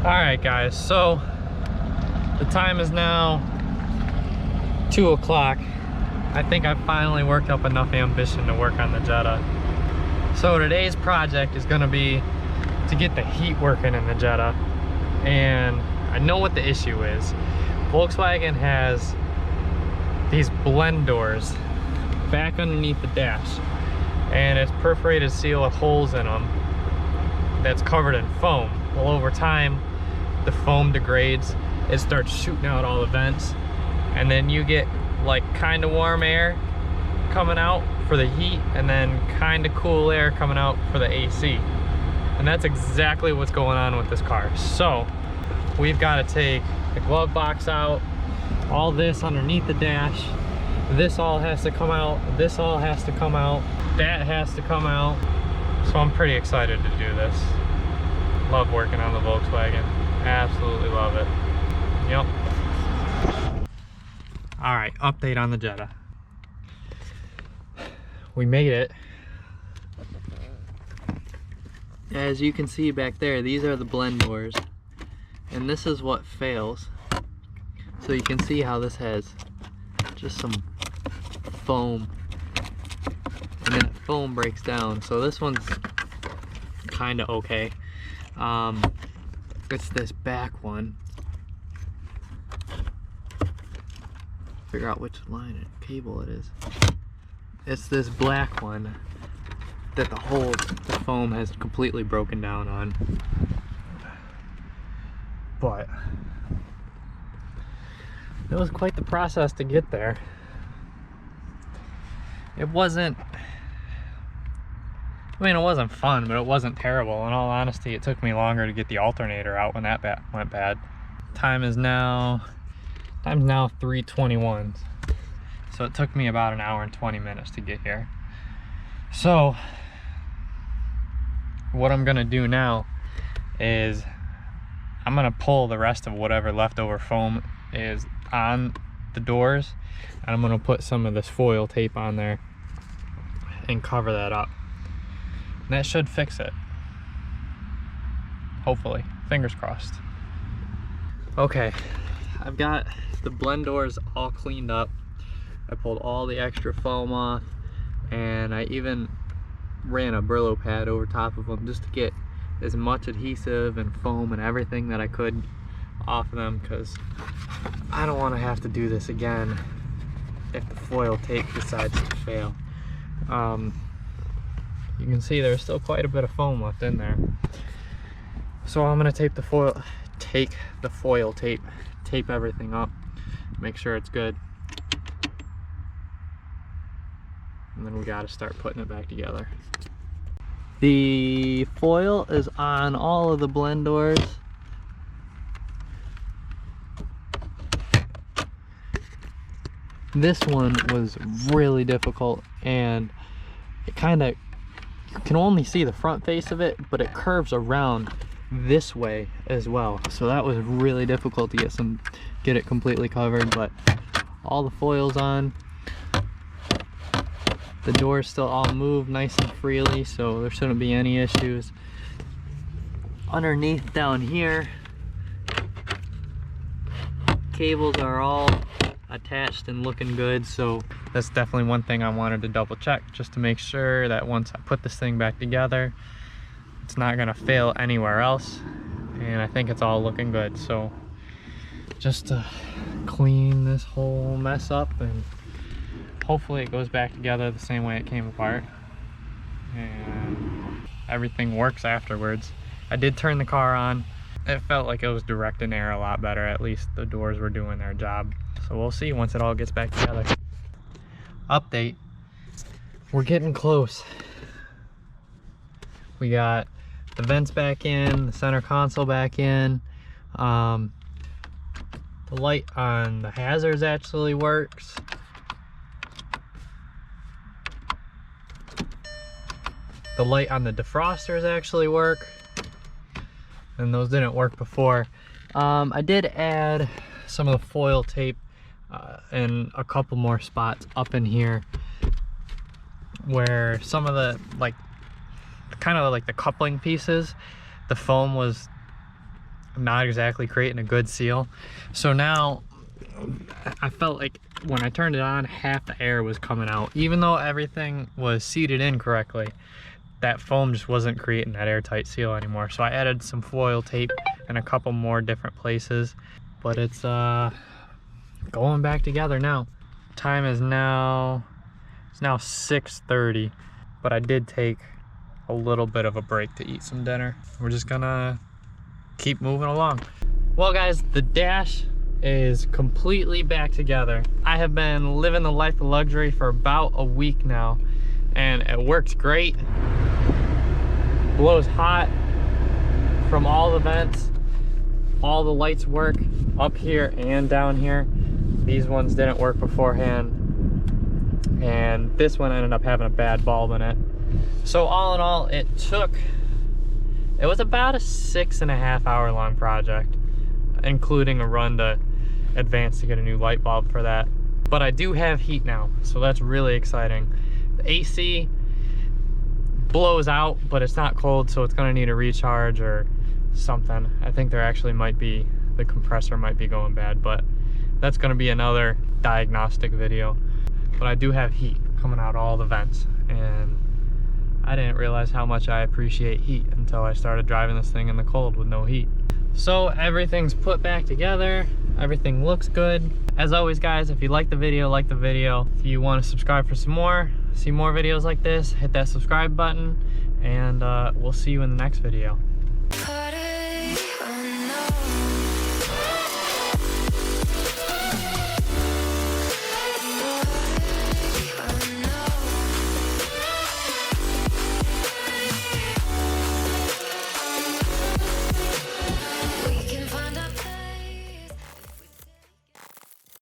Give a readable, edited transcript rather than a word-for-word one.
Alright guys, so the time is now 2 o'clock. I think I finally worked up enough ambition to work on the Jetta. So today's project is going to be to get the heat working in the Jetta. And I know what the issue is. Volkswagen has these blend doors back underneath the dash. And it's perforated seal with holes in them that's covered in foam. Well, over time, the foam degrades. It starts shooting out all the vents. And then you get like kind of warm air coming out for the heat and then kind of cool air coming out for the AC. And that's exactly what's going on with this car. So we've got to take the glove box out, all this underneath the dash. This all has to come out. This all has to come out. That has to come out. So I'm pretty excited to do this. Love working on the Volkswagen. Absolutely love it. Yep. All right, update on the Jetta. We made it. As you can see back there, these are the blend doors. And this is what fails. So you can see how this has just some foam. And then that foam breaks down. So this one's kind of okay. It's this back one. Figure out which line cable it is. It's this black one that the foam has completely broken down on. But it was quite the process to get there. It wasn't fun, but it wasn't terrible. In all honesty, it took me longer to get the alternator out when that went bad. Time's now 3:21. So it took me about an hour and 20 minutes to get here. So what I'm gonna do now is I'm gonna pull the rest of whatever leftover foam is on the doors, and I'm gonna put some of this foil tape on there and cover that up. And that should fix it. Hopefully. Fingers crossed. Okay, I've got the blend doors all cleaned up. I pulled all the extra foam off, and I even ran a Brillo pad over top of them just to get as much adhesive and foam and everything that I could off of them, because I don't want to have to do this again if the foil tape decides to fail. You can see there's still quite a bit of foam left in there. So I'm gonna take the foil tape, tape everything up, make sure it's good. And then we gotta start putting it back together. The foil is on all of the blend doors. This one was really difficult, and it kind of, you can only see the front face of it, but it curves around this way as well. So that was really difficult to get it completely covered, but all the foil's on. The doors still all move nice and freely, so there shouldn't be any issues. Underneath down here, cables are all attached and looking good, so that's definitely one thing I wanted to double check, just to make sure that once I put this thing back together, it's not gonna fail anywhere else. And I think it's all looking good. So just to clean this whole mess up, and hopefully it goes back together the same way it came apart, and everything works afterwards. I did turn the car on. It felt like it was directing air a lot better. At least the doors were doing their job. So we'll see once it all gets back together. Update. We're getting close. We got the vents back in, the center console back in. The light on the hazards actually works. The light on the defrosters actually work, and those didn't work before. I did add some of the foil tape and a couple more spots up in here where some of the kind of like the coupling pieces, the foam was not exactly creating a good seal. So now I felt like when I turned it on, half the air was coming out. Even though everything was seated in correctly, that foam just wasn't creating that airtight seal anymore. So I added some foil tape in a couple more different places, but it's going back together now. Time is now, it's now 6:30, but I did take a little bit of a break to eat some dinner. We're just gonna keep moving along. Well guys, the dash is completely back together. I have been living the life of luxury for about a week now, and it works great. Blows hot from all the vents. All the lights work up here and down here. These ones didn't work beforehand, and this one ended up having a bad bulb in it. So all in all, it was about a 6.5 hour long project, including a run to Advance to get a new light bulb for that. But I do have heat now, so that's really exciting. The AC blows out, but it's not cold, so it's gonna need a recharge or something. I think there actually might be, the compressor might be going bad, but that's gonna be another diagnostic video. But I do have heat coming out all the vents, and I didn't realize how much I appreciate heat until I started driving this thing in the cold with no heat. So everything's put back together. Everything looks good. As always guys, if you like the video, like the video. If you want to subscribe for some more, see more videos like this, hit that subscribe button, and we'll see you in the next video.